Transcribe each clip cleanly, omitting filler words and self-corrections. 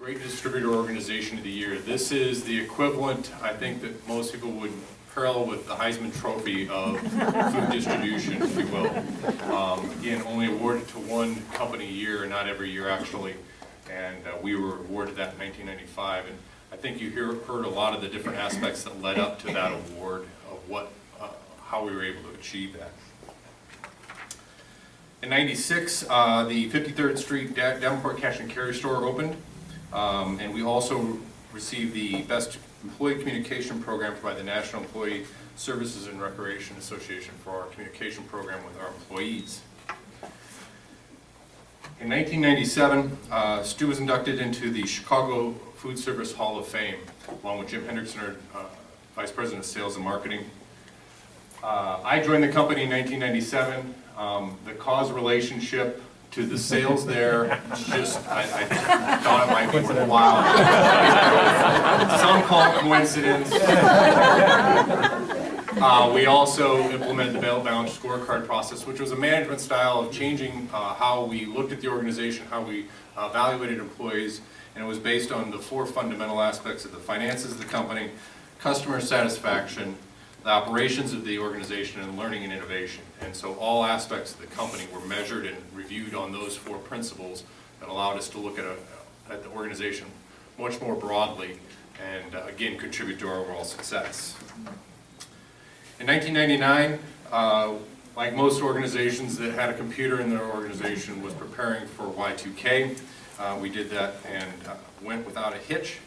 Great Distributor Organization of the Year. This is the equivalent, I think, that most people would parallel with the Heisman Trophy of food distribution, if you will. Again, only awarded to one company a year, not every year actually, and we were awarded that in 1995. And I think you heard a lot of the different aspects that led up to that award of how we were able to achieve that. In '96, the 53rd Street Davenport Cash and Carry store opened, and we also received the Best Employee Communication Program by the National Employee Services and Recreation Association for our communication program with our employees. In 1997, Stu was inducted into the Chicago Food Service Hall of Fame, along with Jim Hendrickson, our Vice President of Sales and Marketing. I joined the company in 1997. The cause relationship to the sales there, just, I thought it might be worthwhile. Some call it coincidence. We also implemented the balanced scorecard process, which was a management style of changing how we looked at the organization, how we evaluated employees, and it was based on the four fundamental aspects of the finances of the company, customer satisfaction, the operations of the organization, and learning and innovation. And so all aspects of the company were measured and reviewed on those four principles that allowed us to look at the organization much more broadly and again contribute to our overall success. In 1999, like most organizations that had a computer in their organization, was preparing for Y2K. We did that and went without a hitch.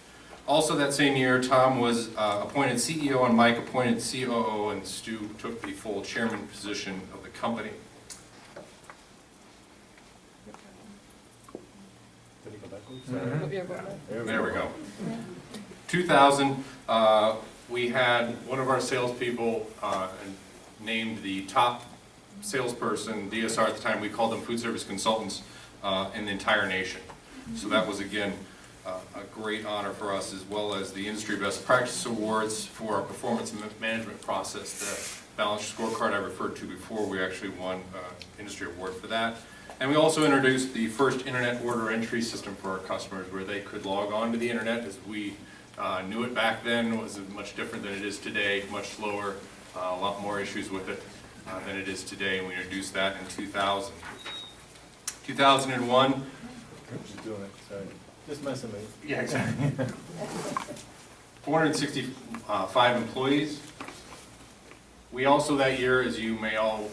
Also that same year, Tom was appointed CEO and Mike appointed COO, and Stu took the full chairman position of the company. There we go. 2000, we had one of our salespeople named the top salesperson, DSR at the time. We called them food service consultants in the entire nation. So that was, again, a great honor for us, as well as the Industry Best Practice Awards for our performance management process. The balanced scorecard I referred to before, we actually won an industry award for that. And we also introduced the first internet order entry system for our customers, where they could log on to the internet. As we knew it back then, it was much different than it is today, much slower, a lot more issues with it than it is today, and we introduced that in 2000. 2001. Just doing it, sorry. Just messing with you. Yeah, exactly. 465 employees. We also that year, as you may all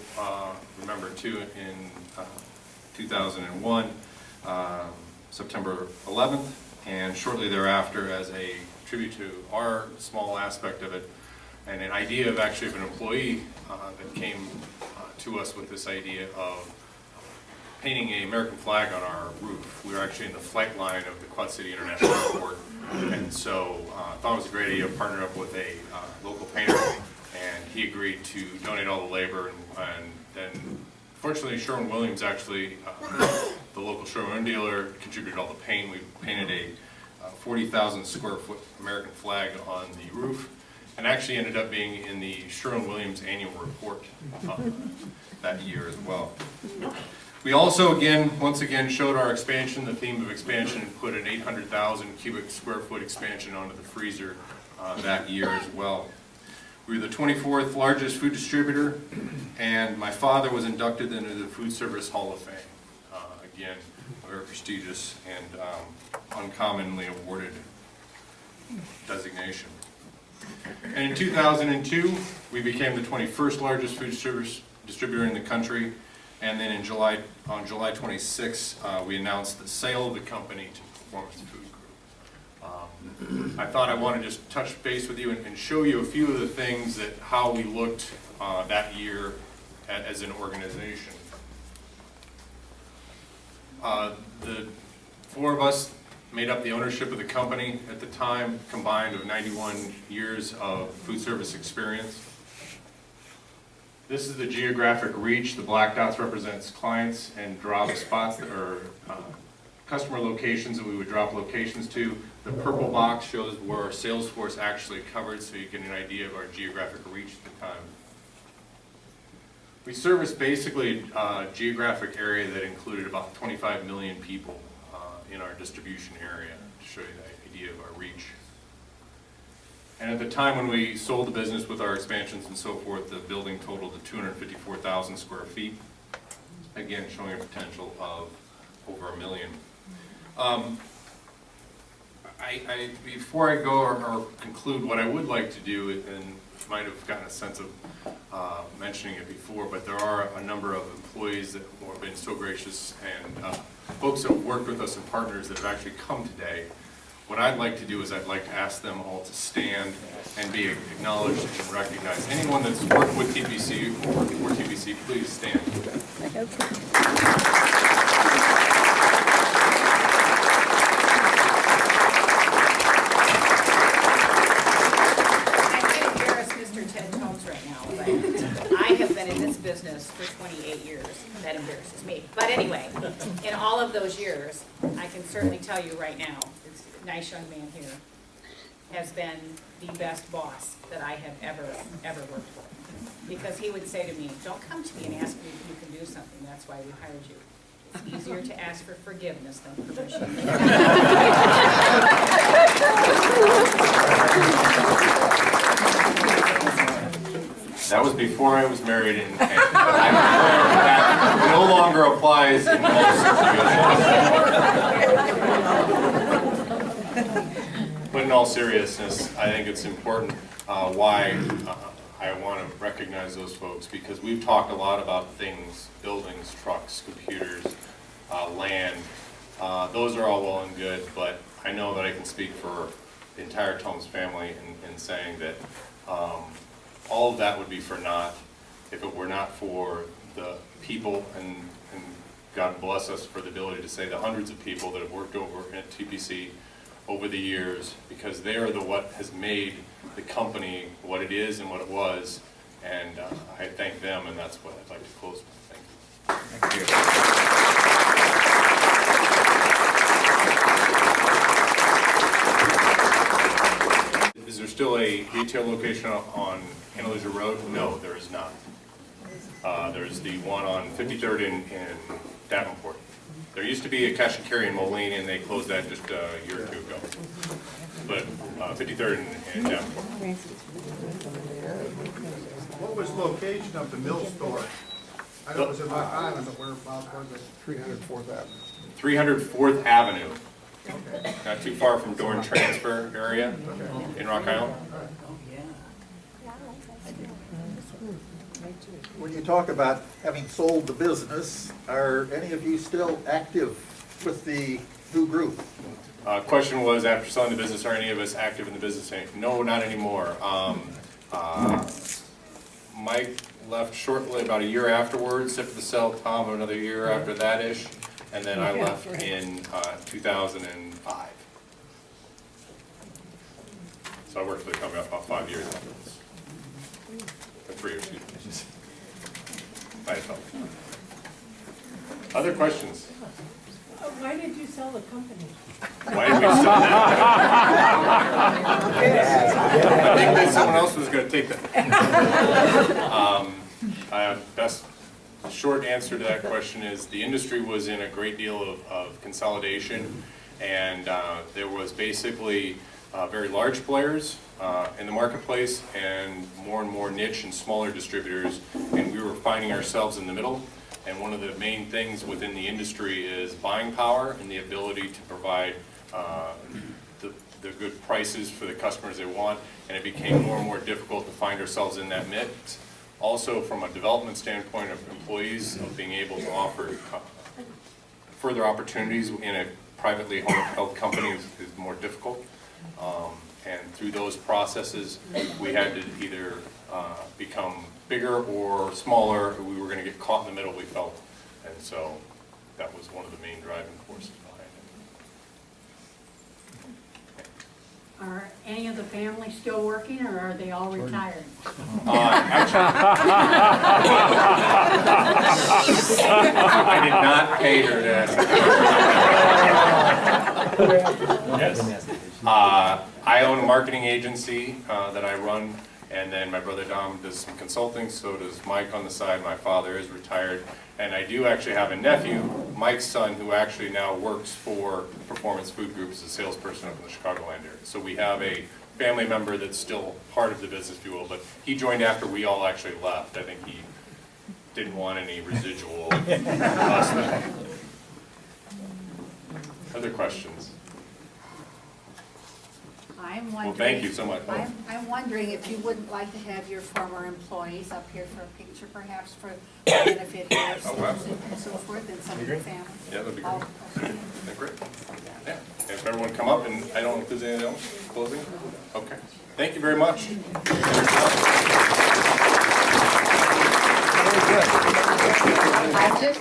remember too, in 2001, September 11th, and shortly thereafter, as a tribute to our small aspect of it, and an idea of actually of an employee that came to us with this idea of painting an American flag on our roof. We were actually in the flight line of the Quad City International Airport, and so I thought it was a great idea to partner up with a local painter, and he agreed to donate all the labor, and then fortunately Sherwin-Williams actually, the local Sherwin dealer, contributed all the paint. We painted a 40,000 square foot American flag on the roof, and actually ended up being in the Sherwin-Williams annual report that year as well. We also, once again, showed our expansion, the theme of expansion, and put an 800,000 cubic square foot expansion onto the freezer that year as well. We were the 24th largest food distributor, and my father was inducted into the Food Service Hall of Fame. Again, a very prestigious and uncommonly awarded designation. And in 2002, we became the 21st largest food distributor in the country. And then on July 26, we announced the sale of the company to Performance Food Group. I thought I wanted to just touch base with you and show you a few of the things that how we looked that year as an organization. The four of us made up the ownership of the company at the time, combined with 91 years of food service experience. This is the geographic reach. The black dots represents clients and drop spots that are customer locations that we would drop locations to. The purple box shows where our sales force actually covered, so you get an idea of our geographic reach at the time. We serviced basically a geographic area that included about 25 million people in our distribution area to show you the idea of our reach. And at the time when we sold the business with our expansions and so forth, the building totaled to 254,000 square feet. Again, showing a potential of over 1 million. Before I go or conclude, what I would like to do, and might have gotten a sense of mentioning it before, but there are a number of employees that have been so gracious and folks that have worked with us and partners that have actually come today. What I'd like to do is I'd like to ask them all to stand and be acknowledged and recognized. Anyone that's worked with TPC or worked for TPC, please stand. I have been in this business for 28 years. That embarrasses me. But anyway, in all of those years, I can certainly tell you right now, this nice young man here has been the best boss that I have ever worked for. Because he would say to me, don't come to me and ask me if you can do something. That's why we hired you. It's easier to ask for forgiveness than permission. That was before I was married, and I'm aware that no longer applies in most situations. But in all seriousness, I think it's important why I want to recognize those folks, because we've talked a lot about things, buildings, trucks, computers, land. Those are all well and good, but I know that I can speak for the entire Tomes family in saying that all of that would be for naught if it were not for the people, and God bless us for the ability to say the hundreds of people that have worked over at TPC over the years, because they are what has made the company what it is and what it was, and I thank them, and that's what I'd like to close with. Thank you. Thank you. Is there still a retail location on Andalusia Road? No, there is not. There's the one on 53rd in Davenport. There used to be a cash and carry in Moline, and they closed that just a year or two ago. But 53rd in Davenport. What was the location of the mill store? I know it was in Rock Island, but whereabouts was it? 304th Avenue. 304th Avenue. Not too far from Dorn Transfer area in Rock Island. When you talk about having sold the business, are any of you still active with the new group? Question was, after selling the business, are any of us active in the business? No, not anymore. Mike left shortly, about a year afterwards, except for the sell. Tom another year after that-ish, and then I left in 2005. So I worked for the company about 5 years afterwards. Or 3 years, excuse me. By itself. Other questions? Why did you sell the company? Why did we sell that? I think that someone else was going to take that. Best short answer to that question is the industry was in a great deal of consolidation, and there was basically very large players in the marketplace and more niche and smaller distributors, and we were finding ourselves in the middle. And one of the main things within the industry is buying power and the ability to provide the good prices for the customers they want, and it became more and more difficult to find ourselves in that mix. Also, from a development standpoint of employees, of being able to offer further opportunities in a privately held company is more difficult. And through those processes, we had to either become bigger or smaller. We were going to get caught in the middle, we felt. And so that was one of the main driving forces behind it. Are any of the family still working, or are they all retired? I did not pay her to ask. I own a marketing agency that I run, And then my brother Dom does some consulting, so does Mike on the side. My father is retired. And I do actually have a nephew, Mike's son, who actually now works for Performance Food Group as a salesperson up in the Chicagoland area. So we have a family member that's still part of the business, if you will, but he joined after we all actually left. I think he didn't want any residual cost. Other questions? I'm Well, wondering. thank you so much. I'm wondering if you wouldn't like to have your former employees up here for a picture, perhaps for benefit here Oh, absolutely. and so forth, and some of your family. Yeah, that'd be great. Oh, okay. Yeah, great. Yeah, if everyone come up, and I don't know if there's anything else, closing? Okay, thank you very much. Very good. I just